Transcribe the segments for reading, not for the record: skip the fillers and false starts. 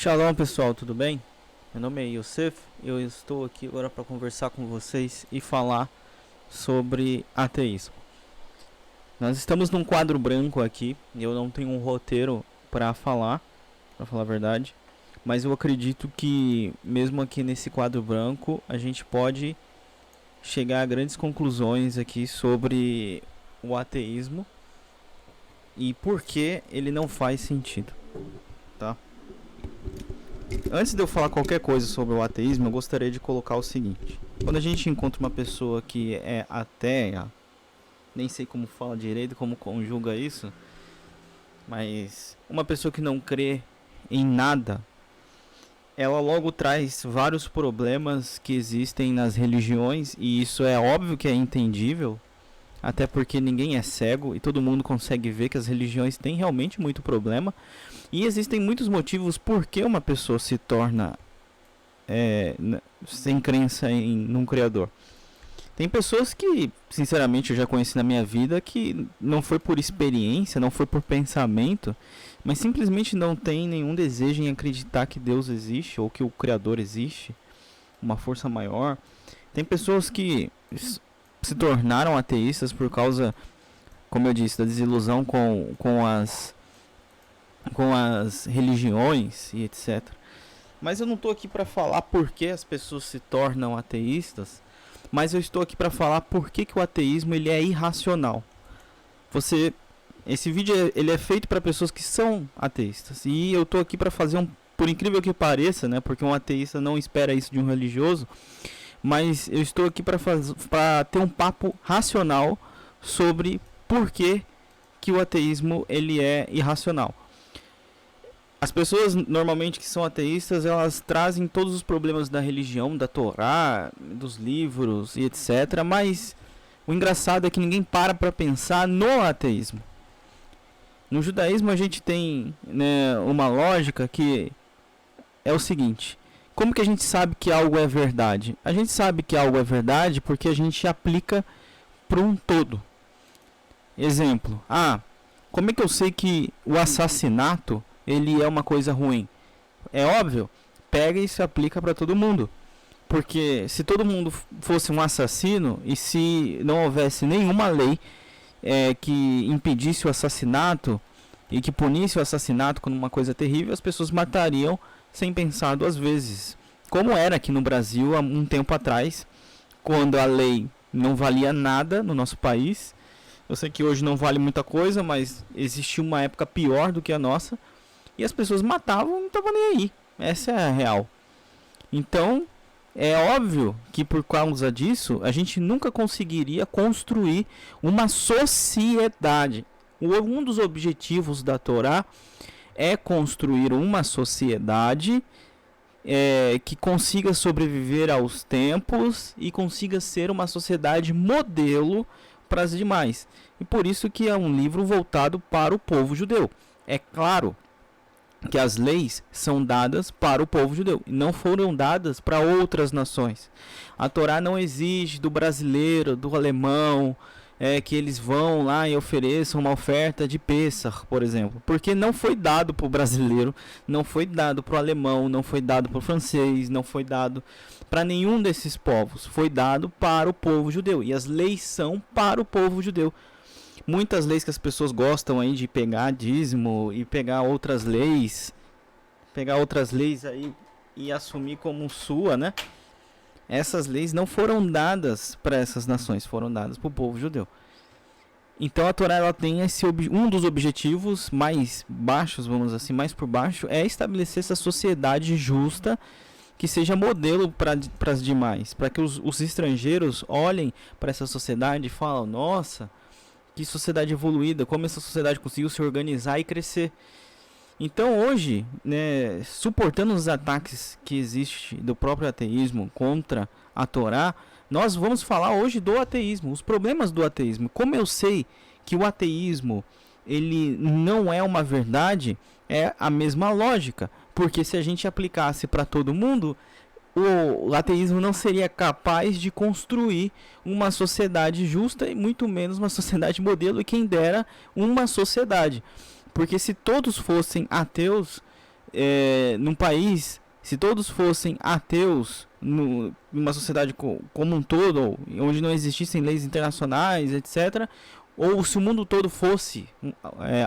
Shalom pessoal, tudo bem? Meu nome é Yosef, eu estou aqui agora para conversar com vocês e falar sobre ateísmo. Nós estamos num quadro branco aqui, eu não tenho um roteiro para falar a verdade, mas eu acredito que mesmo aqui nesse quadro branco a gente pode chegar a grandes conclusões aqui sobre o ateísmo e por que ele não faz sentido, tá? Antes de eu falar qualquer coisa sobre o ateísmo, eu gostaria de colocar o seguinte. Quando a gente encontra uma pessoa que é ateia, nem sei como fala direito, como conjuga isso, mas uma pessoa que não crê em nada, ela logo traz vários problemas que existem nas religiões, e isso é óbvio que é entendível, até porque ninguém é cego e todo mundo consegue ver que as religiões têm realmente muito problema. E existem muitos motivos por que uma pessoa se torna sem crença num Criador. Tem pessoas que, sinceramente, eu já conheci na minha vida que não foi por experiência, não foi por pensamento, mas simplesmente não tem nenhum desejo em acreditar que Deus existe ou que o Criador existe, uma força maior. Tem pessoas que se tornaram ateístas por causa, como eu disse, da desilusão com as religiões e etc. Mas eu não estou aqui para falar por que as pessoas se tornam ateístas, mas eu estou aqui para falar por que o ateísmo ele é irracional. Esse vídeo ele é feito para pessoas que são ateístas, e eu estou aqui para fazer por incrível que pareça, né, porque um ateísta não espera isso de um religioso, mas eu estou aqui para ter um papo racional sobre por que o ateísmo ele é irracional. As pessoas normalmente que são ateístas, elas trazem todos os problemas da religião, da Torá, dos livros e etc. Mas o engraçado é que ninguém para pensar no ateísmo. No judaísmo a gente tem, né, uma lógica que é o seguinte: como que a gente sabe que algo é verdade? A gente sabe que algo é verdade porque a gente aplica para um todo. Exemplo: como é que eu sei que o assassinato ele é uma coisa ruim? É óbvio, pega e se aplica para todo mundo. Porque se todo mundo fosse um assassino e se não houvesse nenhuma lei que impedisse o assassinato e que punisse o assassinato como uma coisa terrível, as pessoas matariam sem pensar duas vezes. Como era aqui no Brasil há um tempo atrás, quando a lei não valia nada no nosso país. Eu sei que hoje não vale muita coisa, mas existia uma época pior do que a nossa. E as pessoas matavam e não estavam nem aí. Essa é a real. Então, é óbvio que por causa disso, a gente nunca conseguiria construir uma sociedade. Um dos objetivos da Torá é construir uma sociedade que consiga sobreviver aos tempos e consiga ser uma sociedade modelo para as demais. E por isso que é um livro voltado para o povo judeu. É claro que as leis são dadas para o povo judeu e não foram dadas para outras nações. A Torá não exige do brasileiro, do alemão, que eles vão lá e ofereçam uma oferta de Pêssar, por exemplo, porque não foi dado para o brasileiro, não foi dado para o alemão, não foi dado para o francês, não foi dado para nenhum desses povos, foi dado para o povo judeu, e as leis são para o povo judeu. Muitas leis que as pessoas gostam aí de pegar dízimo e pegar outras leis aí e assumir como sua, né? Essas leis não foram dadas para essas nações, foram dadas para o povo judeu. Então a Torá ela tem um dos objetivos mais baixos, vamos assim, mais por baixo, é estabelecer essa sociedade justa que seja modelo para as demais, para que os estrangeiros olhem para essa sociedade e falem: nossa, que sociedade evoluída, como essa sociedade conseguiu se organizar e crescer. Então hoje, né, suportando os ataques que existem do próprio ateísmo contra a Torá, nós vamos falar hoje do ateísmo, os problemas do ateísmo. Como eu sei que o ateísmo ele não é uma verdade, é a mesma lógica, porque se a gente aplicasse para todo mundo, o ateísmo não seria capaz de construir uma sociedade justa e muito menos uma sociedade modelo, e quem dera uma sociedade. Porque se todos fossem ateus, num país, se todos fossem ateus, numa sociedade como um todo, onde não existissem leis internacionais, etc., ou se o mundo todo fosse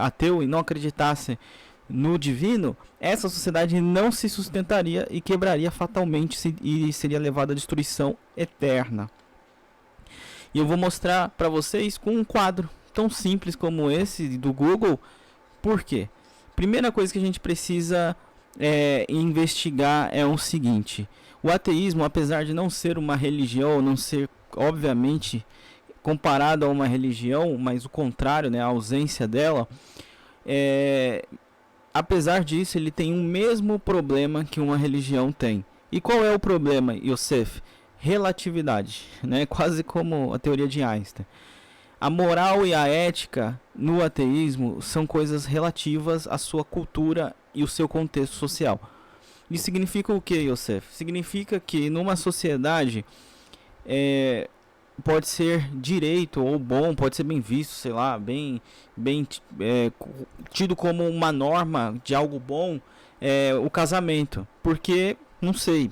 ateu e não acreditasse no divino, essa sociedade não se sustentaria e quebraria fatalmente e seria levada à destruição eterna. E eu vou mostrar para vocês com um quadro tão simples como esse do Google. Por quê? Primeira coisa que a gente precisa investigar é o seguinte: o ateísmo, apesar de não ser uma religião, não ser obviamente comparado a uma religião, mas o contrário, né, a ausência dela, apesar disso, ele tem o mesmo problema que uma religião tem. E qual é o problema, Yosef? Relatividade, né? Quase como a teoria de Einstein. A moral e a ética no ateísmo são coisas relativas à sua cultura e o seu contexto social. Isso significa o que, Yosef? Significa que numa sociedade pode ser direito ou bom, pode ser bem visto, sei lá, bem tido como uma norma de algo bom, o casamento. Porque, não sei,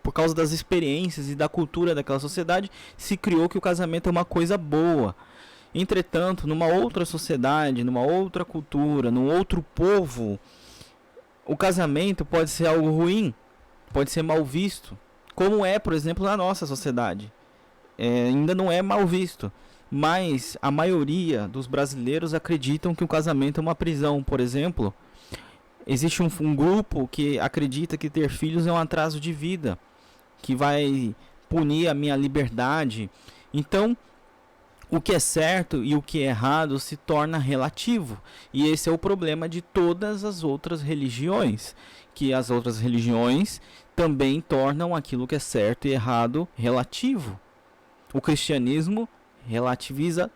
por causa das experiências e da cultura daquela sociedade, se criou que o casamento é uma coisa boa. Entretanto, numa outra sociedade, numa outra cultura, num outro povo, o casamento pode ser algo ruim, pode ser mal visto, como é, por exemplo, na nossa sociedade. Ainda não é mal visto, mas a maioria dos brasileiros acreditam que o casamento é uma prisão, por exemplo. Existe um grupo que acredita que ter filhos é um atraso de vida, que vai punir a minha liberdade. Então, o que é certo e o que é errado se torna relativo. E esse é o problema de todas as outras religiões, que as outras religiões também tornam aquilo que é certo e errado relativo. O cristianismo relativiza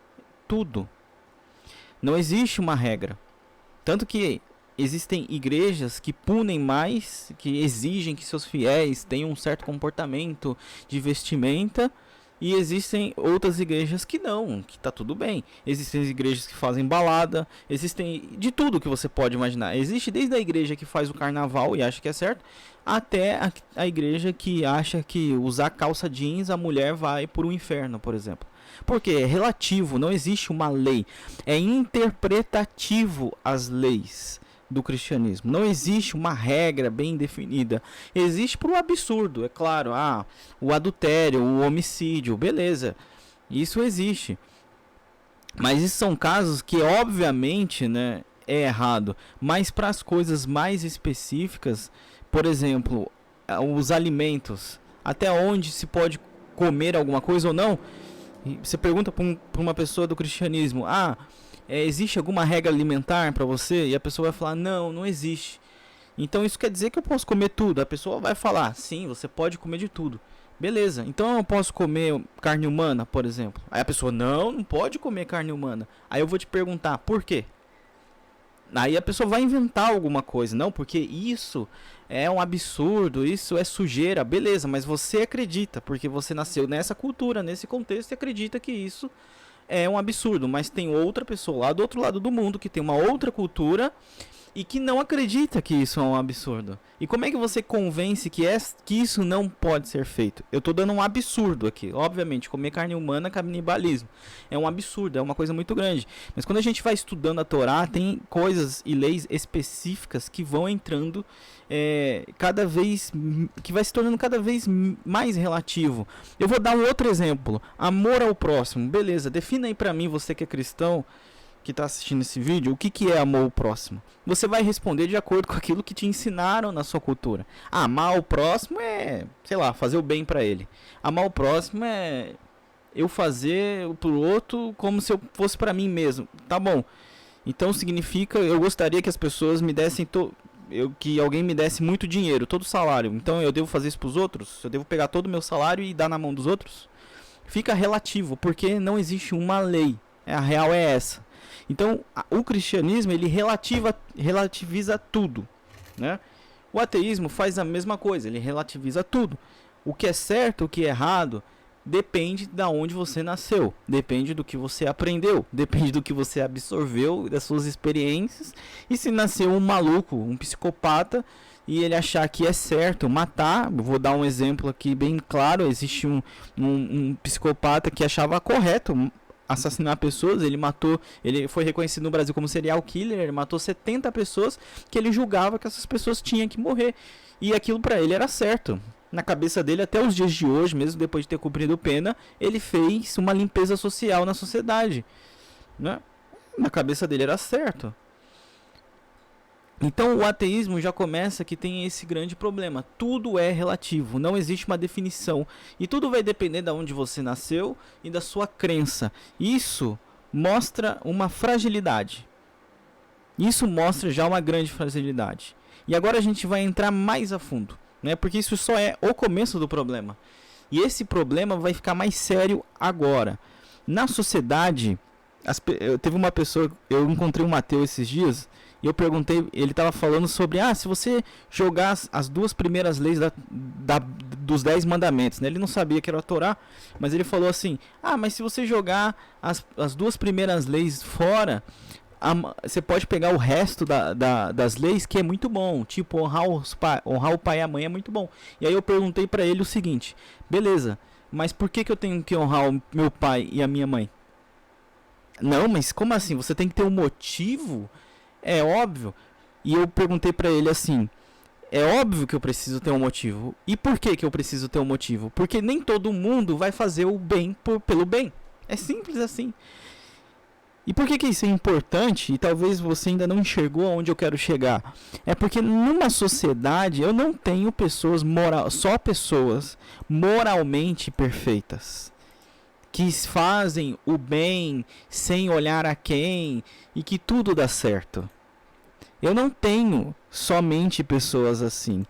tudo. Não existe uma regra. Tanto que existem igrejas que punem mais, que exigem que seus fiéis tenham um certo comportamento de vestimenta, e existem outras igrejas que não, que tá tudo bem. Existem igrejas que fazem balada, existem de tudo que você pode imaginar. Existe desde a igreja que faz o carnaval e acha que é certo, até a igreja que acha que usar calça jeans a mulher vai para o inferno, por exemplo. Porque é relativo, não existe uma lei. É interpretativo as leis do cristianismo. Não existe uma regra bem definida. Existe por um absurdo, é claro. O adultério, o homicídio, beleza. Isso existe. Mas isso são casos que, obviamente, né, é errado. Mas para as coisas mais específicas, por exemplo, os alimentos, até onde se pode comer alguma coisa ou não. Você pergunta para uma pessoa do cristianismo: existe alguma regra alimentar para você? E a pessoa vai falar: não existe. Então isso quer dizer que eu posso comer tudo? A pessoa vai falar: sim, você pode comer de tudo. Beleza, então eu posso comer carne humana, por exemplo. Aí a pessoa: não pode comer carne humana. Aí eu vou te perguntar: por quê? Aí a pessoa vai inventar alguma coisa. Não, porque isso é um absurdo, isso é sujeira. Beleza, mas você acredita, porque você nasceu nessa cultura, nesse contexto, e acredita que isso é um absurdo. Mas tem outra pessoa lá do outro lado do mundo que tem uma outra cultura e que não acredita que isso é um absurdo. E como é que você convence que isso não pode ser feito? Eu tô dando um absurdo aqui. Obviamente, comer carne humana é canibalismo. É um absurdo, é uma coisa muito grande. Mas quando a gente vai estudando a Torá, tem coisas e leis específicas que vão entrando que vai se tornando cada vez mais relativo. Eu vou dar um outro exemplo. Amor ao próximo. Beleza, defina aí pra mim, você que é cristão, que está assistindo esse vídeo, o que é amor ao próximo? Você vai responder de acordo com aquilo que te ensinaram na sua cultura. Amar o próximo é, sei lá, fazer o bem para ele. Amar o próximo é eu fazer pro outro como se eu fosse para mim mesmo. Tá bom. Então significa, eu gostaria que as pessoas me dessem que alguém me desse muito dinheiro, todo o salário. Então eu devo fazer isso pros outros? Eu devo pegar todo o meu salário e dar na mão dos outros? Fica relativo, porque não existe uma lei. A real é essa. Então, o cristianismo, ele relativiza tudo, né? O ateísmo faz a mesma coisa, ele relativiza tudo. O que é certo, o que é errado, depende da onde você nasceu, depende do que você aprendeu, depende do que você absorveu, das suas experiências. E se nasceu um maluco, um psicopata, e ele achar que é certo matar, vou dar um exemplo aqui bem claro, existe um psicopata que achava correto assassinar pessoas, ele foi reconhecido no Brasil como serial killer, ele matou 70 pessoas que ele julgava que essas pessoas tinham que morrer. E aquilo pra ele era certo. Na cabeça dele, até os dias de hoje, mesmo depois de ter cumprido pena, ele fez uma limpeza social na sociedade, né? Na cabeça dele era certo. Então o ateísmo já começa que tem esse grande problema. Tudo é relativo, não existe uma definição. E tudo vai depender de onde você nasceu e da sua crença. Isso mostra uma fragilidade. Isso mostra já uma grande fragilidade. E agora a gente vai entrar mais a fundo, né? Porque isso só é o começo do problema. E esse problema vai ficar mais sério agora. Na sociedade, teve uma pessoa, eu encontrei um ateu esses dias, e eu perguntei, ele estava falando sobre, se você jogar as duas primeiras leis dos 10 mandamentos, né? Ele não sabia que era a Torá, mas ele falou assim, mas se você jogar as duas primeiras leis fora, você pode pegar o resto das leis, que é muito bom, tipo honrar o pai e a mãe é muito bom. E aí eu perguntei para ele o seguinte, beleza, mas por que eu tenho que honrar o meu pai e a minha mãe? Não, mas como assim? Você tem que ter um motivo? É óbvio. E eu perguntei pra ele assim, é óbvio que eu preciso ter um motivo. E por que eu preciso ter um motivo? Porque nem todo mundo vai fazer o bem pelo bem. É simples assim. E por que isso é importante? E talvez você ainda não enxergou aonde eu quero chegar. É porque numa sociedade eu não tenho só pessoas moralmente perfeitas, que fazem o bem sem olhar a quem e que tudo dá certo. Eu não tenho somente pessoas assim.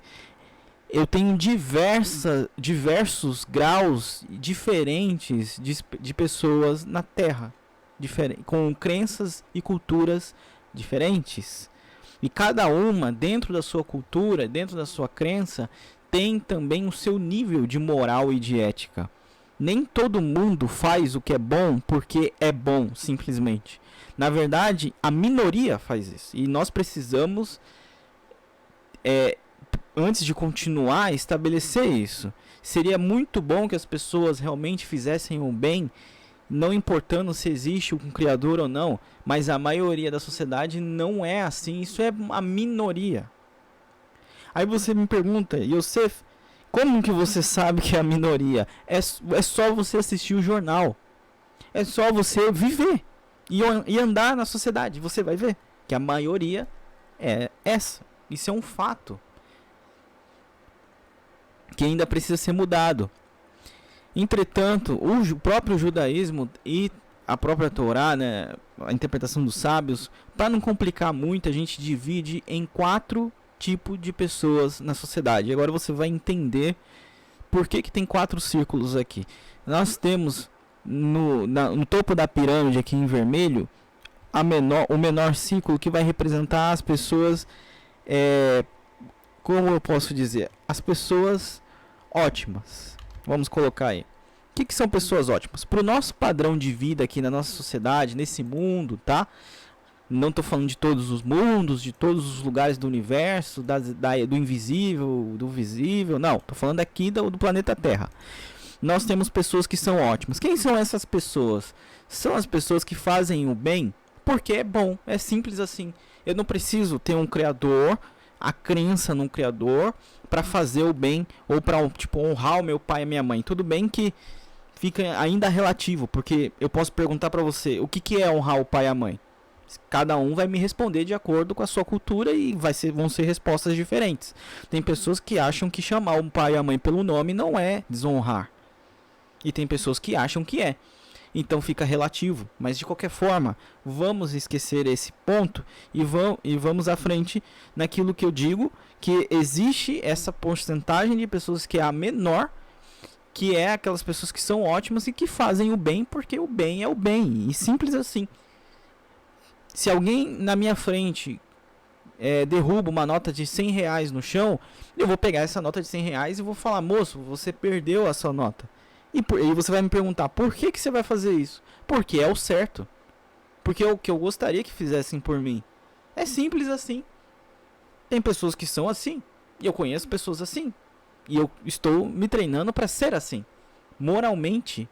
Eu tenho diversos graus diferentes de pessoas na Terra, com crenças e culturas diferentes. E cada uma, dentro da sua cultura, dentro da sua crença, tem também o seu nível de moral e de ética. Nem todo mundo faz o que é bom porque é bom, simplesmente. Na verdade, a minoria faz isso. E nós precisamos, antes de continuar, estabelecer isso. Seria muito bom que as pessoas realmente fizessem o bem, não importando se existe um criador ou não. Mas a maioria da sociedade não é assim. Isso é a minoria. Aí você me pergunta, Yosef, como que você sabe que é a minoria? É só você assistir o jornal. É só você viver e andar na sociedade. Você vai ver que a maioria é essa. Isso é um fato que ainda precisa ser mudado. Entretanto, o próprio judaísmo e a própria Torá, né, a interpretação dos sábios, para não complicar muito, a gente divide em 4 tipos de pessoas na sociedade. E agora você vai entender por que tem 4 círculos aqui. Nós temos no topo da pirâmide aqui em vermelho o menor círculo, que vai representar as pessoas, como eu posso dizer, as pessoas ótimas. Vamos colocar aí. O que são pessoas ótimas? Para o nosso padrão de vida aqui na nossa sociedade, nesse mundo, tá? Não estou falando de todos os mundos, de todos os lugares do universo, do invisível, do visível. Não, estou falando aqui do planeta Terra. Nós temos pessoas que são ótimas. Quem são essas pessoas? São as pessoas que fazem o bem porque é bom. É simples assim. Eu não preciso ter um criador, a crença num criador, para fazer o bem ou para honrar o meu pai e a minha mãe. Tudo bem que fica ainda relativo, porque eu posso perguntar para você, o que é honrar o pai e a mãe? Cada um vai me responder de acordo com a sua cultura e vão ser respostas diferentes. Tem pessoas que acham que chamar o pai e a mãe pelo nome não é desonrar. E tem pessoas que acham que é. Então fica relativo. Mas de qualquer forma, vamos esquecer esse ponto e vamos à frente naquilo que eu digo, que existe essa porcentagem de pessoas que é a menor, que é aquelas pessoas que são ótimas e que fazem o bem porque o bem é o bem. E simples assim. Se alguém na minha frente derruba uma nota de R$100 no chão, eu vou pegar essa nota de R$100 e vou falar, moço, você perdeu a sua nota. E você vai me perguntar, por que você vai fazer isso? Porque é o certo. Porque é o que eu gostaria que fizessem por mim. É simples assim. Tem pessoas que são assim. E eu conheço pessoas assim. E eu estou me treinando para ser assim. Moralmente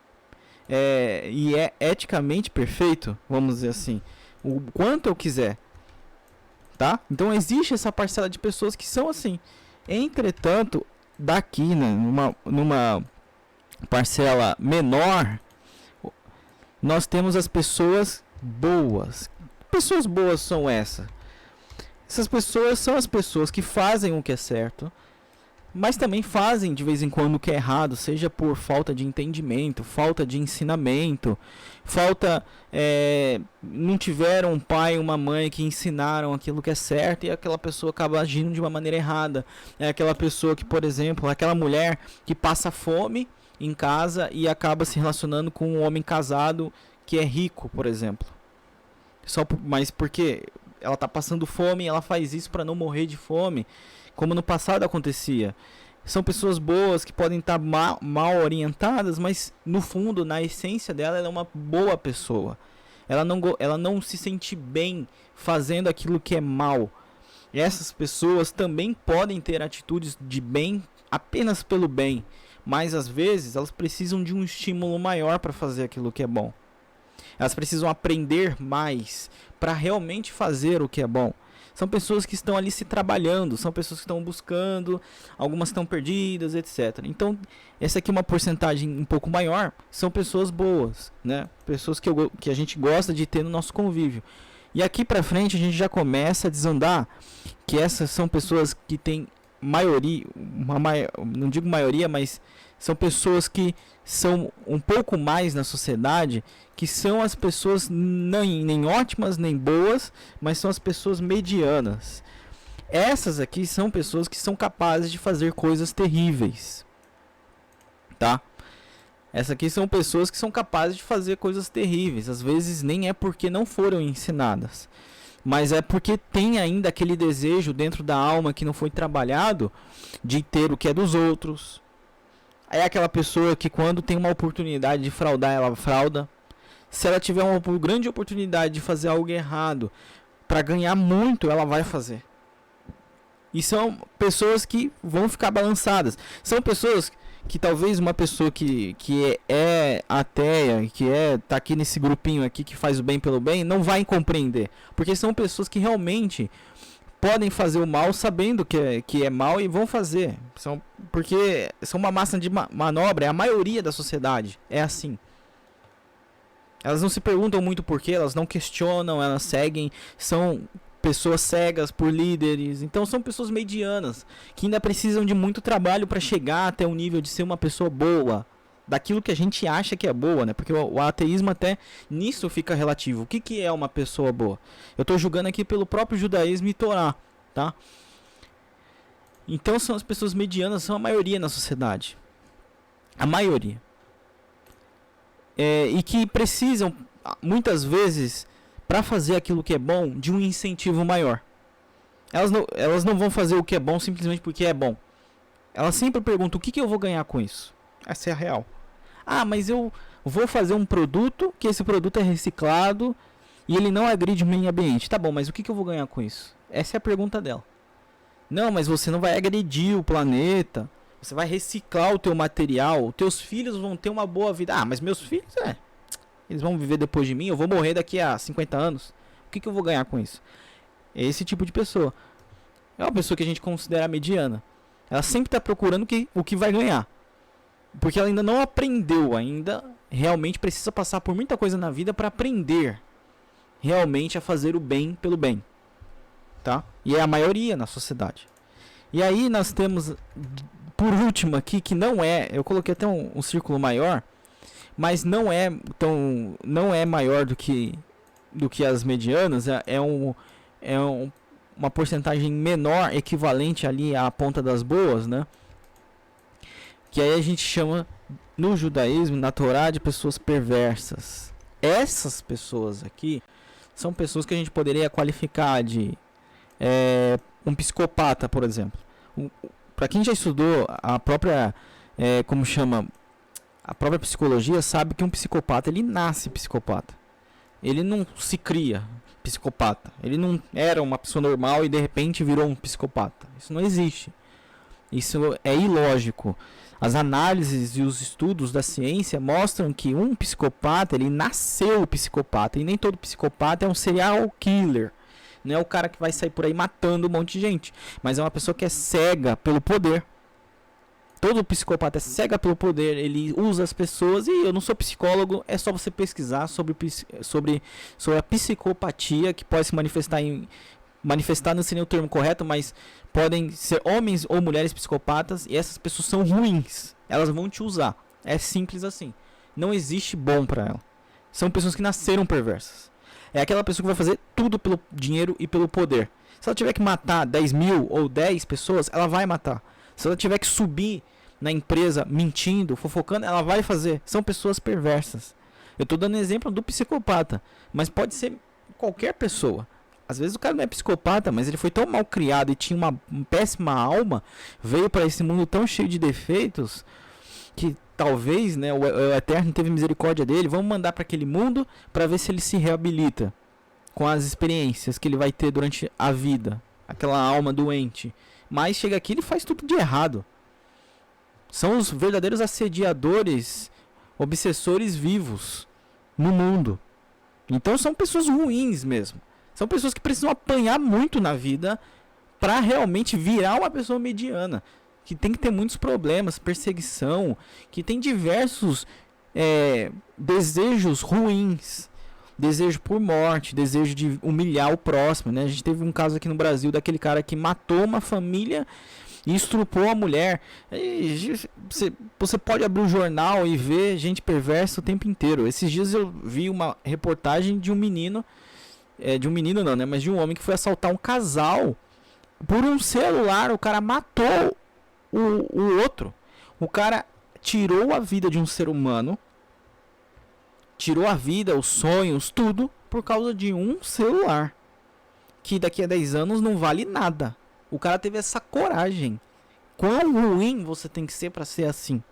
e eticamente perfeito, vamos dizer assim. O quanto eu quiser. Tá? Então existe essa parcela de pessoas que são assim. Entretanto, daqui, né, numa parcela menor, nós temos as pessoas boas. Pessoas boas são essas. Essas pessoas são as pessoas que fazem o que é certo, mas também fazem de vez em quando o que é errado, seja por falta de entendimento, falta de ensinamento, não tiveram um pai e uma mãe que ensinaram aquilo que é certo e aquela pessoa acaba agindo de uma maneira errada. É aquela pessoa que, por exemplo, aquela mulher que passa fome em casa e acaba se relacionando com um homem casado que é rico, por exemplo. Mas porque ela está passando fome e ela faz isso para não morrer de fome, como no passado acontecia. São pessoas boas que podem estar mal orientadas, mas no fundo, na essência dela, ela é uma boa pessoa. Ela não se sente bem fazendo aquilo que é mal. E essas pessoas também podem ter atitudes de bem apenas pelo bem, mas às vezes elas precisam de um estímulo maior para fazer aquilo que é bom. Elas precisam aprender mais para realmente fazer o que é bom. São pessoas que estão ali se trabalhando, são pessoas que estão buscando, algumas estão perdidas, etc. Então, essa aqui é uma porcentagem um pouco maior, são pessoas boas, né? Pessoas que a gente gosta de ter no nosso convívio. E aqui pra frente a gente já começa a desandar que essas são pessoas que têm maioria, não digo maioria, mas são pessoas que são um pouco mais na sociedade, que são as pessoas nem ótimas nem boas, mas são as pessoas medianas. Essas aqui são pessoas que são capazes de fazer coisas terríveis, tá? Essas aqui são pessoas que são capazes de fazer coisas terríveis. Às vezes nem é porque não foram ensinadas, mas é porque tem ainda aquele desejo dentro da alma que não foi trabalhado de ter o que é dos outros. É aquela pessoa que quando tem uma oportunidade de fraudar, ela frauda. Se ela tiver uma grande oportunidade de fazer algo errado para ganhar muito, ela vai fazer. E são pessoas que vão ficar balançadas. São pessoas que talvez uma pessoa que é ateia, que tá aqui nesse grupinho aqui que faz o bem pelo bem, não vai compreender. Porque são pessoas que realmente podem fazer o mal sabendo que é mal e vão fazer. Porque são uma massa de manobra, é a maioria da sociedade. É assim. Elas não se perguntam muito porquê, elas não questionam, elas seguem, são pessoas cegas por líderes. Então são pessoas medianas, que ainda precisam de muito trabalho para chegar até o nível de ser uma pessoa boa. Daquilo que a gente acha que é boa, né? Porque o ateísmo até nisso fica relativo. O que é uma pessoa boa? Eu estou julgando aqui pelo próprio judaísmo e Torá, tá? Então são as pessoas medianas, são a maioria na sociedade. A maioria. E que precisam, muitas vezes, para fazer aquilo que é bom, de um incentivo maior. Elas não vão fazer o que é bom simplesmente porque é bom. Elas sempre perguntam, o que eu vou ganhar com isso? Essa é a real. Ah, mas eu vou fazer um produto, que esse produto é reciclado e ele não agride o meio ambiente. Tá bom, mas o que eu vou ganhar com isso? Essa é a pergunta dela. Não, mas você não vai agredir o planeta. Você vai reciclar o teu material. Teus filhos vão ter uma boa vida. Ah, mas meus filhos, eles vão viver depois de mim. Eu vou morrer daqui a 50 anos. O que eu vou ganhar com isso? É esse tipo de pessoa. É uma pessoa que a gente considera mediana. Ela sempre está procurando o que vai ganhar. Porque ela ainda não aprendeu, ainda realmente precisa passar por muita coisa na vida para aprender realmente a fazer o bem pelo bem, tá? E é a maioria na sociedade. E aí nós temos, por último aqui, que não é, eu coloquei até um círculo maior, mas não é maior do que as medianas, uma porcentagem menor, equivalente ali à ponta das boas, né? Que aí a gente chama, no judaísmo, na Torá, de pessoas perversas. Essas pessoas aqui são pessoas que a gente poderia qualificar de um psicopata, por exemplo. Para quem já estudou a própria, como chama, A própria psicologia sabe que um psicopata, ele nasce psicopata. Ele não se cria psicopata. Ele não era uma pessoa normal e de repente virou um psicopata. Isso não existe. Isso é ilógico. As análises e os estudos da ciência mostram que um psicopata, ele nasceu psicopata. E nem todo psicopata é um serial killer. Não é o cara que vai sair por aí matando um monte de gente. Mas é uma pessoa que é cega pelo poder. Todo psicopata é cega pelo poder. Ele usa as pessoas. E eu não sou psicólogo. É só você pesquisar sobre a psicopatia, que pode se manifestar em... Manifestar não seria o termo correto, mas podem ser homens ou mulheres psicopatas. E essas pessoas são ruins. Elas vão te usar. É simples assim. Não existe bom pra ela. São pessoas que nasceram perversas. É aquela pessoa que vai fazer tudo pelo dinheiro e pelo poder. Se ela tiver que matar 10 mil ou 10 pessoas, ela vai matar. Se ela tiver que subir na empresa mentindo, fofocando, ela vai fazer. São pessoas perversas. Eu estou dando exemplo do psicopata, mas pode ser qualquer pessoa. Às vezes o cara não é psicopata, mas ele foi tão mal criado e tinha uma péssima alma, veio para esse mundo tão cheio de defeitos, que talvez, né, o Eterno teve misericórdia dele. Vamos mandar para aquele mundo para ver se ele se reabilita com as experiências que ele vai ter durante a vida, aquela alma doente. Mas chega aqui, ele faz tudo de errado. São os verdadeiros assediadores, obsessores vivos no mundo. Então são pessoas ruins mesmo. São pessoas que precisam apanhar muito na vida para realmente virar uma pessoa mediana. Que tem que ter muitos problemas, perseguição, que tem diversos desejos ruins. Desejo por morte, desejo de humilhar o próximo, né? A gente teve um caso aqui no Brasil daquele cara que matou uma família e estrupou a mulher. Você pode abrir o jornal e ver gente perversa o tempo inteiro. Esses dias eu vi uma reportagem de um menino, de um menino não, né? Mas de um homem que foi assaltar um casal por um celular. O cara matou o outro. O cara tirou a vida de um ser humano. Tirou a vida, os sonhos, tudo por causa de um celular. Que daqui a 10 anos não vale nada. O cara teve essa coragem. Quão ruim você tem que ser pra ser assim?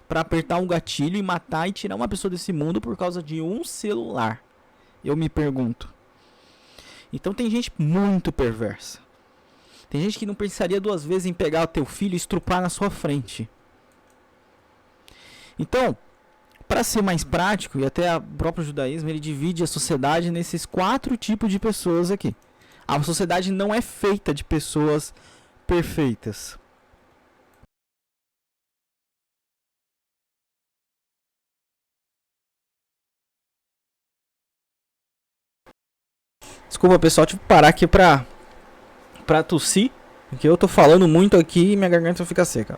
Pra apertar um gatilho e matar e tirar uma pessoa desse mundo por causa de um celular. Eu me pergunto. Então tem gente muito perversa. Tem gente que não pensaria duas vezes em pegar o teu filho e estrupar na sua frente. Então, para ser mais prático, e até o próprio judaísmo, ele divide a sociedade nesses 4 tipos de pessoas aqui. A sociedade não é feita de pessoas perfeitas. Desculpa, pessoal, tive que parar aqui pra tossir, porque eu tô falando muito aqui e minha garganta fica seca.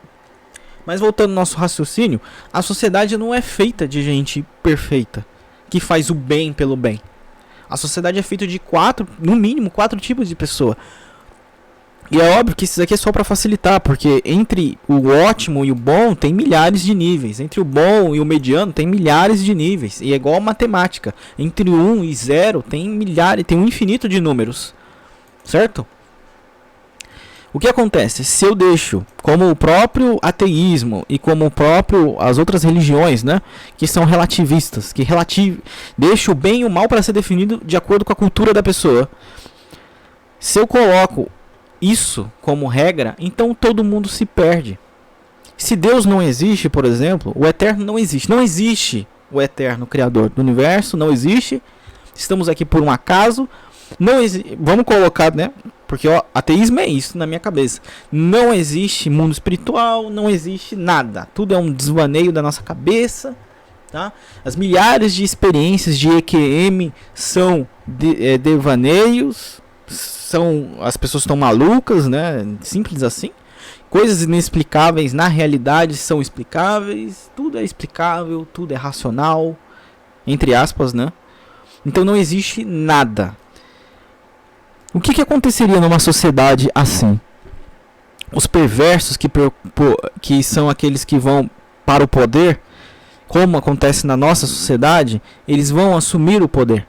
Mas voltando ao nosso raciocínio, a sociedade não é feita de gente perfeita, que faz o bem pelo bem. A sociedade é feita de no mínimo 4 tipos de pessoa. E é óbvio que isso aqui é só para facilitar, porque entre o ótimo e o bom tem milhares de níveis. Entre o bom e o mediano tem milhares de níveis. E é igual a matemática. Entre 1 e 0 tem milhares, tem um infinito de números. Certo? O que acontece? Se eu deixo, como o próprio ateísmo e como o próprio as outras religiões, né, que são relativistas, que deixa o bem e o mal para ser definido de acordo com a cultura da pessoa. Se eu coloco isso como regra, então todo mundo se perde. Se Deus não existe, por exemplo, o Eterno não existe. Não existe o Eterno Criador do Universo, não existe. Estamos aqui por um acaso. Vamos colocar, né? Porque o ateísmo é isso na minha cabeça. Não existe mundo espiritual, não existe nada. Tudo é um desvaneio da nossa cabeça, tá? As milhares de experiências de EQM são devaneios, as pessoas estão malucas, né? Simples assim. Coisas inexplicáveis na realidade são explicáveis. Tudo é explicável, tudo é racional, entre aspas, né? Então não existe nada. O que aconteceria numa sociedade assim? Os perversos que são aqueles que vão para o poder, como acontece na nossa sociedade, eles vão assumir o poder.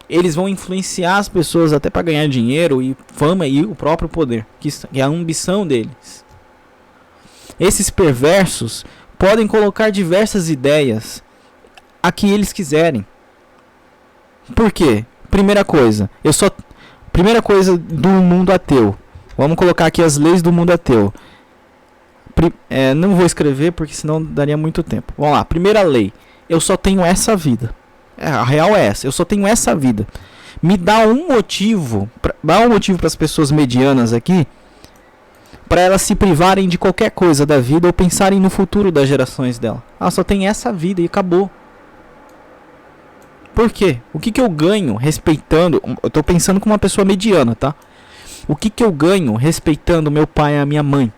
Eles vão influenciar as pessoas até para ganhar dinheiro e fama e o próprio poder, que é a ambição deles. Esses perversos podem colocar diversas ideias a que eles quiserem. Por quê? Primeira coisa do mundo ateu. Vamos colocar aqui as leis do mundo ateu. Não vou escrever porque senão daria muito tempo. Vamos lá, primeira lei. Eu só tenho essa vida. A real é essa, eu só tenho essa vida. Me dá um motivo para as pessoas medianas aqui, para elas se privarem de qualquer coisa da vida ou pensarem no futuro das gerações dela. Só tem essa vida e acabou. Por quê? O que eu ganho respeitando... Eu tô pensando como uma pessoa mediana, tá? O que eu ganho respeitando meu pai e a minha mãe?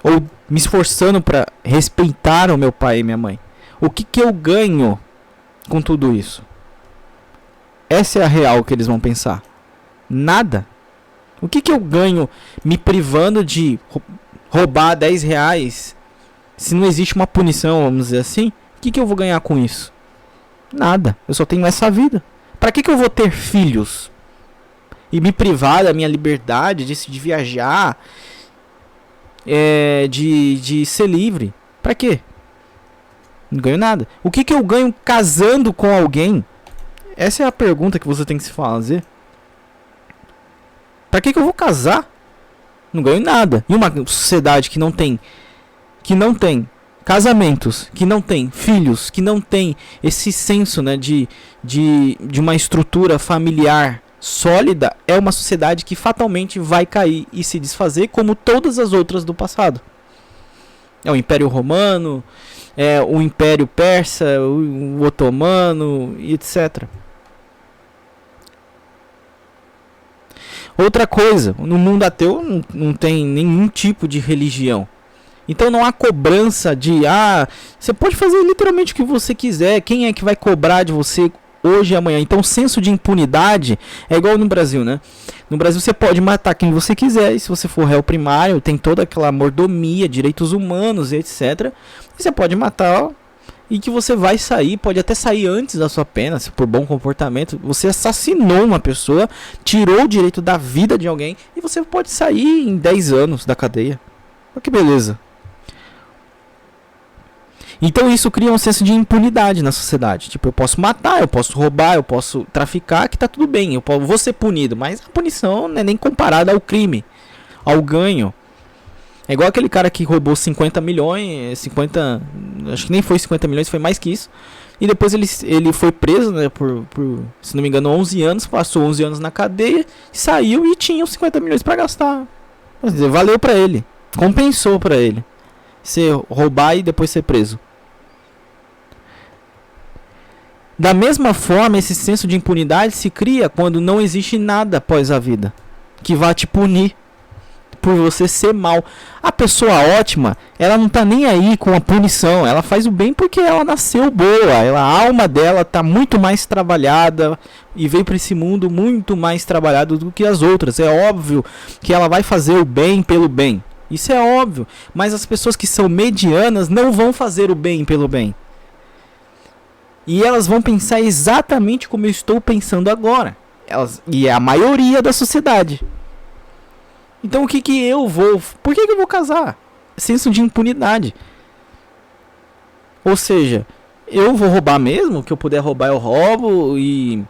Ou me esforçando para respeitar o meu pai e minha mãe? O que eu ganho com tudo isso? Essa é a real que eles vão pensar. Nada. O que eu ganho me privando de roubar 10 reais? Se não existe uma punição, vamos dizer assim, o que eu vou ganhar com isso? Nada. Eu só tenho essa vida. Para que eu vou ter filhos? E me privar da minha liberdade de viajar, de ser livre? Para quê? Não ganho nada. O que eu ganho casando com alguém? Essa é a pergunta que você tem que se fazer. Pra que eu vou casar? Não ganho nada. E uma sociedade que não tem casamentos, que não tem filhos, que não tem esse senso, né, de uma estrutura familiar sólida, é uma sociedade que fatalmente vai cair e se desfazer como todas as outras do passado. É o Império Romano, é o Império Persa, o Otomano, etc. Outra coisa, no mundo ateu não tem nenhum tipo de religião. Então não há cobrança de, você pode fazer literalmente o que você quiser. Quem é que vai cobrar de você hoje e amanhã? Então o senso de impunidade é igual no Brasil, né? No Brasil você pode matar quem você quiser, e se você for réu primário, tem toda aquela mordomia, direitos humanos, etc. E você pode matar, e que você vai sair, pode até sair antes da sua pena, se por bom comportamento. Você assassinou uma pessoa, tirou o direito da vida de alguém, e você pode sair em 10 anos da cadeia. Olha que beleza. Então isso cria um senso de impunidade na sociedade. Tipo, eu posso matar, eu posso roubar, eu posso traficar, que tá tudo bem, eu vou ser punido. Mas a punição não é nem comparada ao crime, ao ganho. É igual aquele cara que roubou 50 milhões, acho que nem foi 50 milhões, foi mais que isso. E depois ele foi preso, né, por, se não me engano, 11 anos, passou 11 anos na cadeia, saiu e tinha os 50 milhões para gastar. Quer dizer, valeu para ele, compensou para ele ser roubar e depois ser preso. Da mesma forma, esse senso de impunidade se cria quando não existe nada após a vida que vá te punir por você ser mal. A pessoa ótima, ela não tá nem aí com a punição, ela faz o bem porque ela nasceu boa, a alma dela tá muito mais trabalhada e veio para esse mundo muito mais trabalhado do que as outras. É óbvio que ela vai fazer o bem pelo bem, isso é óbvio, mas as pessoas que são medianas não vão fazer o bem pelo bem. E elas vão pensar exatamente como eu estou pensando agora. E é a maioria da sociedade. Então o que eu vou... Por que eu vou casar? Senso de impunidade. Ou seja, eu vou roubar mesmo. O que eu puder roubar eu roubo. E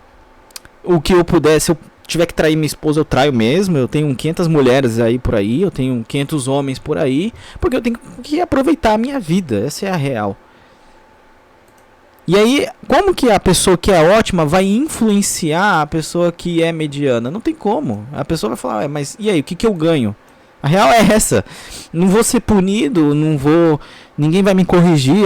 o que eu puder... Se eu tiver que trair minha esposa eu traio mesmo. Eu tenho 500 mulheres aí por aí. Eu tenho 500 homens por aí. Porque eu tenho que aproveitar a minha vida. Essa é a real. E aí, como que a pessoa que é ótima vai influenciar a pessoa que é mediana? Não tem como. A pessoa vai falar, mas e aí, o que eu ganho? A real é essa. Não vou ser punido, ninguém vai me corrigir,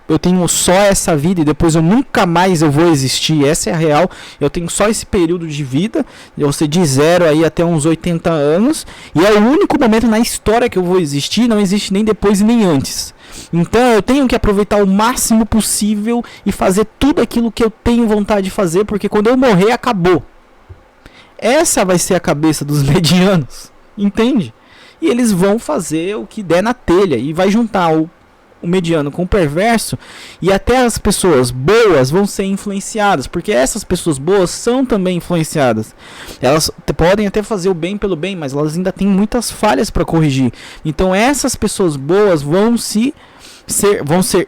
eu tenho só essa vida e depois eu nunca mais vou existir. Essa é a real. Eu tenho só esse período de vida, eu sei de 0 aí até uns 80 anos, e é o único momento na história que eu vou existir, não existe nem depois e nem antes. Então eu tenho que aproveitar o máximo possível e fazer tudo aquilo que eu tenho vontade de fazer, porque quando eu morrer acabou. Essa vai ser a cabeça dos medianos, entende? E eles vão fazer o que der na telha e vai juntar o mediano com o perverso, e até as pessoas boas vão ser influenciadas, porque essas pessoas boas são também influenciadas. Elas podem até fazer o bem pelo bem, mas elas ainda têm muitas falhas para corrigir. Então essas pessoas boas vão ser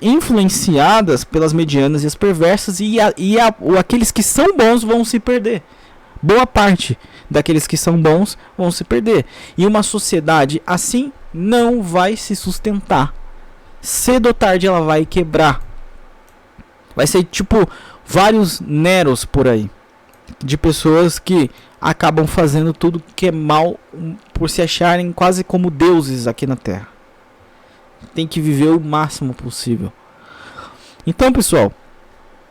influenciadas pelas medianas e as perversas, e aqueles que são bons vão se perder. Boa parte daqueles que são bons vão se perder. E uma sociedade assim não vai se sustentar. Cedo ou tarde ela vai quebrar. Vai ser tipo vários Neros por aí, de pessoas que acabam fazendo tudo que é mal por se acharem quase como deuses aqui na Terra. Tem que viver o máximo possível. Então, pessoal,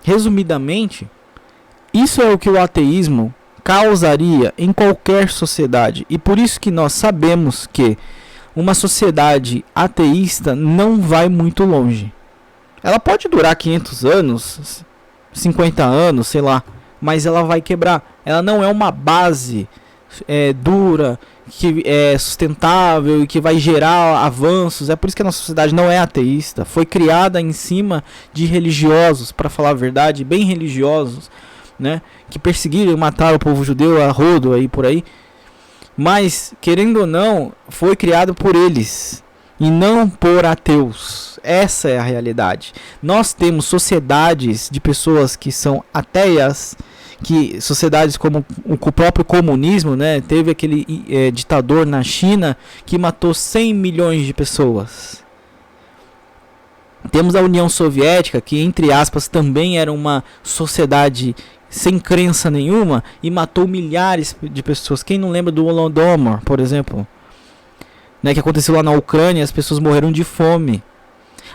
resumidamente, isso é o que o ateísmo causaria em qualquer sociedade. E por isso que nós sabemos que uma sociedade ateísta não vai muito longe. Ela pode durar 500 anos, 50 anos, sei lá, mas ela vai quebrar. Ela não é uma base dura, que é sustentável e que vai gerar avanços. É por isso que a nossa sociedade não é ateísta. Foi criada em cima de religiosos, para falar a verdade, bem religiosos, né, que perseguiram e mataram o povo judeu a rodo aí por aí. Mas, querendo ou não, foi criado por eles e não por ateus. Essa é a realidade. Nós temos sociedades de pessoas que são ateias, que sociedades como o próprio comunismo, né? Teve aquele ditador na China que matou 100 milhões de pessoas. Temos a União Soviética, que entre aspas também era uma sociedade sem crença nenhuma e matou milhares de pessoas. Quem não lembra do Holodomor, por exemplo, né, que aconteceu lá na Ucrânia, as pessoas morreram de fome.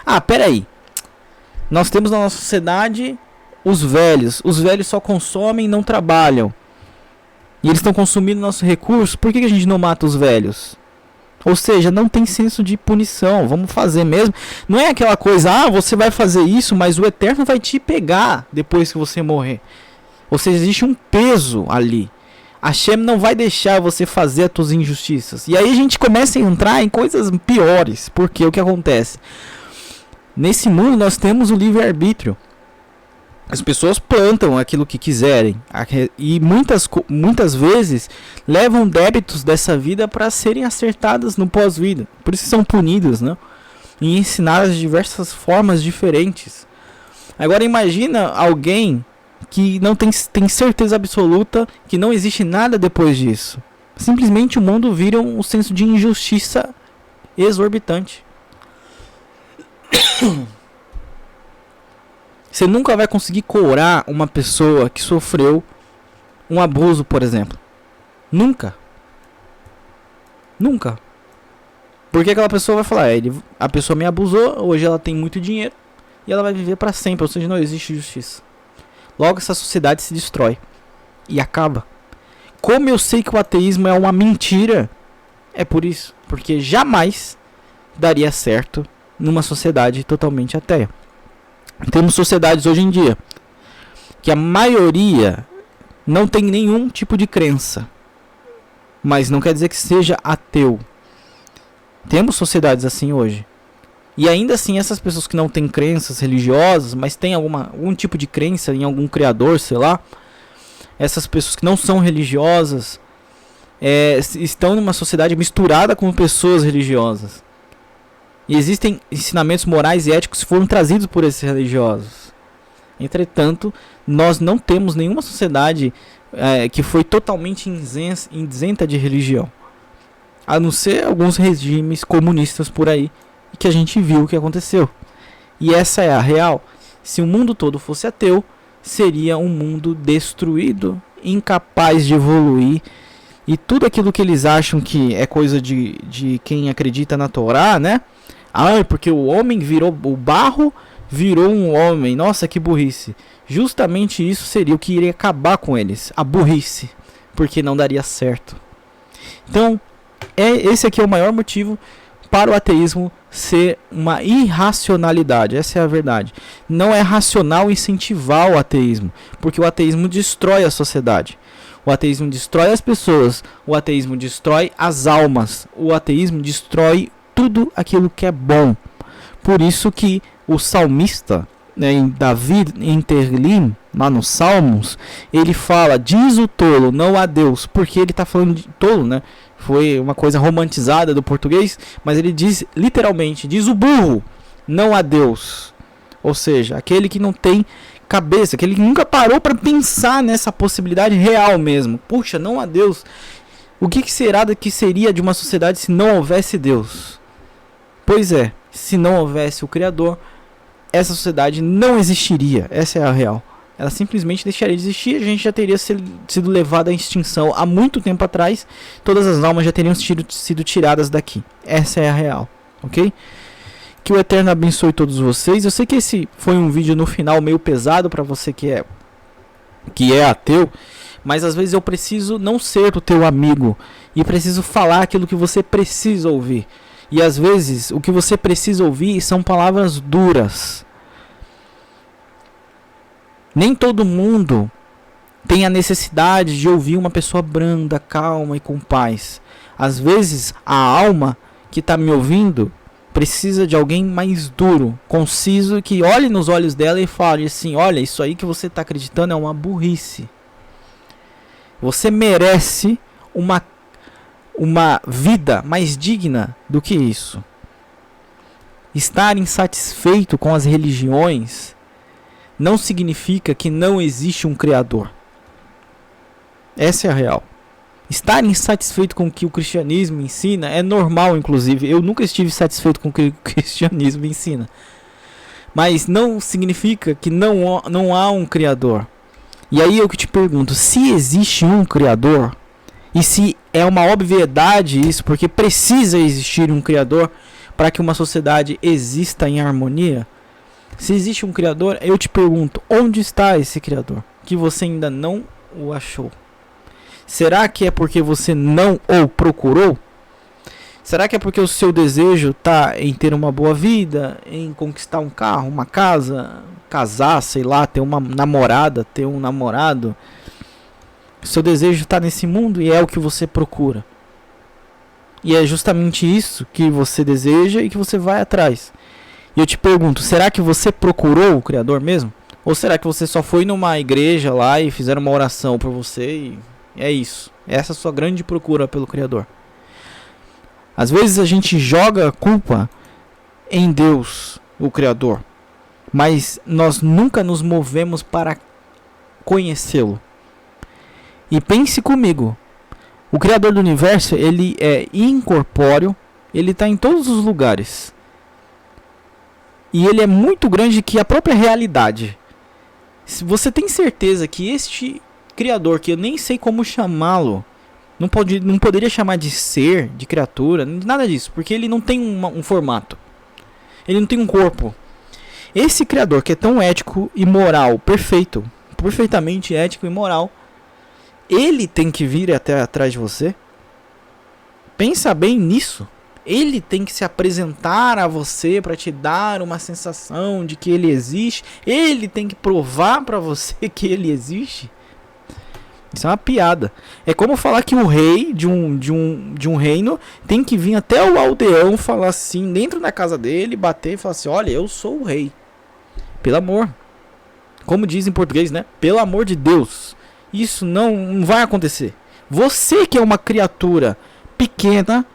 Ah, peraí. Nós temos na nossa sociedade os velhos. Os velhos só consomem e não trabalham. E eles estão consumindo nossos recursos. Por que a gente não mata os velhos? Ou seja, não tem senso de punição. Vamos fazer mesmo. Não é aquela coisa, você vai fazer isso, mas o Eterno vai te pegar depois que você morrer. Ou seja, existe um peso ali. Hashem não vai deixar você fazer as suas injustiças. E aí a gente começa a entrar em coisas piores. Porque o que acontece? Nesse mundo nós temos o livre-arbítrio. As pessoas plantam aquilo que quiserem. E muitas vezes levam débitos dessa vida para serem acertadas no pós-vida. Por isso são punidas, né? E ensinadas de diversas formas diferentes. Agora imagina alguém que não tem certeza absoluta que não existe nada depois disso. Simplesmente o mundo vira um senso de injustiça exorbitante. Você nunca vai conseguir curar uma pessoa que sofreu um abuso, por exemplo. Nunca. Nunca. Porque aquela pessoa vai falar, a pessoa me abusou, hoje ela tem muito dinheiro e ela vai viver para sempre, ou seja, não existe justiça. Logo essa sociedade se destrói e acaba. Como eu sei que o ateísmo é uma mentira, é por isso, porque jamais daria certo numa sociedade totalmente ateia. Temos sociedades hoje em dia que a maioria não tem nenhum tipo de crença, mas não quer dizer que seja ateu. Temos sociedades assim hoje. E ainda assim, essas pessoas que não têm crenças religiosas, mas têm algum tipo de crença em algum criador, sei lá, essas pessoas que não são religiosas estão numa sociedade misturada com pessoas religiosas. E existem ensinamentos morais e éticos que foram trazidos por esses religiosos. Entretanto, nós não temos nenhuma sociedade que foi totalmente isenta de religião. A não ser alguns regimes comunistas por aí, que a gente viu o que aconteceu. E essa é a real. Se o mundo todo fosse ateu, seria um mundo destruído, incapaz de evoluir. E tudo aquilo que eles acham que é coisa de quem acredita na Torá, né? Porque o homem virou, o barro virou um homem. Nossa, que burrice. Justamente isso seria o que iria acabar com eles. A burrice. Porque não daria certo. Então, esse aqui é o maior motivo para o ateísmo ser uma irracionalidade. Essa é a verdade. Não é racional incentivar o ateísmo, porque o ateísmo destrói a sociedade. O ateísmo destrói as pessoas. O ateísmo destrói as almas. O ateísmo destrói tudo aquilo que é bom. Por isso que o salmista, né, em Davi em Terlim, lá nos Salmos, ele fala, diz o tolo, não a Deus, porque ele está falando de tolo, né? Foi uma coisa romantizada do português, mas ele diz literalmente, diz o burro, não a Deus. Ou seja, aquele que não tem cabeça, aquele que nunca parou para pensar nessa possibilidade real mesmo. Puxa, não a Deus. O que será que seria de uma sociedade se não houvesse Deus? Pois é, se não houvesse o Criador, essa sociedade não existiria. Essa é a real. Ela simplesmente deixaria de existir. A gente já teria sido levado à extinção há muito tempo atrás. Todas as almas já teriam sido tiradas daqui. Essa é a real, ok? Que o Eterno abençoe todos vocês. Eu sei que esse foi um vídeo no final meio pesado para você que é ateu. Mas às vezes eu preciso não ser o teu amigo. E preciso falar aquilo que você precisa ouvir. E às vezes o que você precisa ouvir são palavras duras. Nem todo mundo tem a necessidade de ouvir uma pessoa branda, calma e com paz. Às vezes a alma que está me ouvindo precisa de alguém mais duro, conciso, que olhe nos olhos dela e fale assim, olha, isso aí que você está acreditando é uma burrice. Você merece uma vida mais digna do que isso. Estar insatisfeito com as religiões não significa que não existe um Criador. Essa é a real. Estar insatisfeito com o que o cristianismo ensina é normal, inclusive. Eu nunca estive satisfeito com o que o cristianismo ensina. Mas não significa que não há um Criador. E aí eu que te pergunto, se existe um Criador, e se é uma obviedade isso, porque precisa existir um Criador para que uma sociedade exista em harmonia, se existe um Criador, eu te pergunto, onde está esse Criador? Que você ainda não o achou. Será que é porque você não o procurou? Será que é porque o seu desejo está em ter uma boa vida, em conquistar um carro, uma casa, casar, sei lá, ter uma namorada, ter um namorado? O seu desejo está nesse mundo e é o que você procura. E é justamente isso que você deseja e que você vai atrás. E eu te pergunto, será que você procurou o Criador mesmo? Ou será que você só foi numa igreja lá e fizeram uma oração por você e é isso? Essa é a sua grande procura pelo Criador. Às vezes a gente joga a culpa em Deus, o Criador. Mas nós nunca nos movemos para conhecê-lo. E pense comigo. O Criador do Universo, ele é incorpóreo. Ele está em todos os lugares. E ele é muito grande que a própria realidade. Se você tem certeza que este Criador, que eu nem sei como chamá-lo, não poderia chamar de ser, de criatura, nada disso, porque ele não tem um formato. Ele não tem um corpo. Esse Criador que é tão ético e moral, perfeitamente ético e moral, ele tem que vir até atrás de você? Pensa bem nisso. Ele tem que se apresentar a você para te dar uma sensação de que ele existe. Ele tem que provar para você que ele existe. Isso é uma piada. É como falar que o rei de um reino tem que vir até o aldeão falar assim, dentro da casa dele, bater e falar assim, olha, eu sou o rei. Pelo amor. Como diz em português, né? Pelo amor de Deus. Isso não vai acontecer. Você que é uma criatura pequena,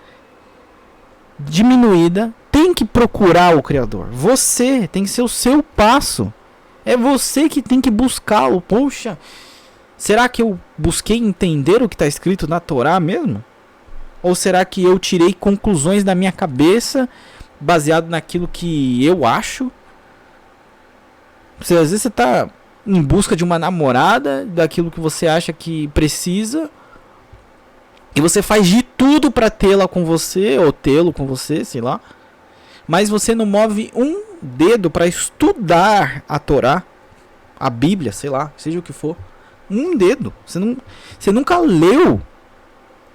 diminuída, tem que procurar o Criador. Você tem que ser o seu passo. É você que tem que buscá-lo. Poxa, será que eu busquei entender o que está escrito na Torá mesmo? Ou será que eu tirei conclusões da minha cabeça baseado naquilo que eu acho? Às vezes você está em busca de uma namorada, daquilo que você acha que precisa, e você faz de tudo para tê-la com você, ou tê-lo com você, sei lá. Mas você não move um dedo para estudar a Torá, a Bíblia, sei lá, seja o que for. Um dedo. Você nunca leu.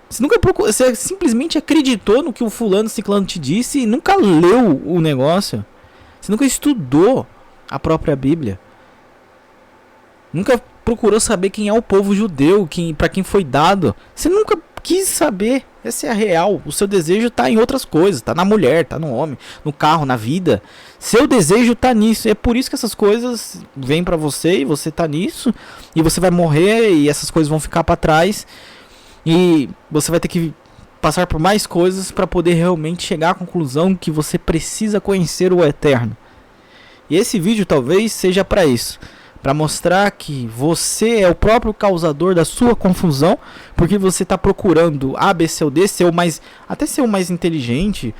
Você nunca procurou, você simplesmente acreditou no que o fulano ciclano te disse e nunca leu o negócio. Você nunca estudou a própria Bíblia. Nunca procurou saber quem é o povo judeu, para quem foi dado. Você nunca quis saber. Essa é a real. O seu desejo tá em outras coisas. Tá na mulher, tá no homem, no carro, na vida. Seu desejo tá nisso. É por isso que essas coisas vêm pra você e você tá nisso. E você vai morrer e essas coisas vão ficar pra trás. E você vai ter que passar por mais coisas para poder realmente chegar à conclusão que você precisa conhecer o eterno. E esse vídeo talvez seja para isso. Para mostrar que você é o próprio causador da sua confusão, porque você está procurando A, B, C ou D, até ser o mais inteligente,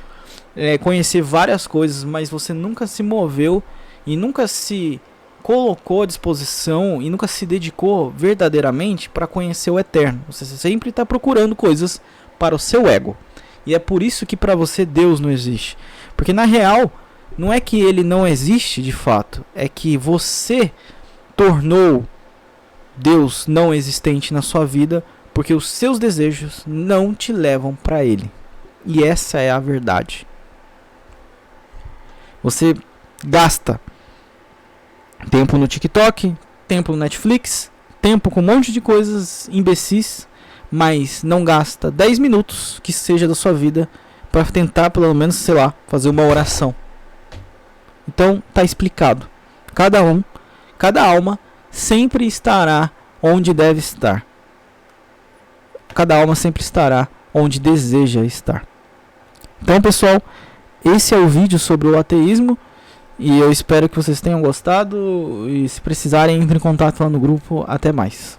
conhecer várias coisas, mas você nunca se moveu e nunca se colocou à disposição e nunca se dedicou verdadeiramente para conhecer o eterno. Você sempre está procurando coisas para o seu ego. E é por isso que para você Deus não existe. Porque na real, não é que ele não existe de fato, é que você tornou Deus não existente na sua vida porque os seus desejos não te levam para ele. E essa é a verdade. Você gasta tempo no TikTok, tempo no Netflix, tempo com um monte de coisas imbecis, mas não gasta 10 minutos que seja da sua vida para tentar pelo menos, sei lá, fazer uma oração. Então tá explicado. Cada alma sempre estará onde deve estar. Cada alma sempre estará onde deseja estar. Então, pessoal, esse é o vídeo sobre o ateísmo. E eu espero que vocês tenham gostado. E se precisarem, entre em contato lá no grupo. Até mais.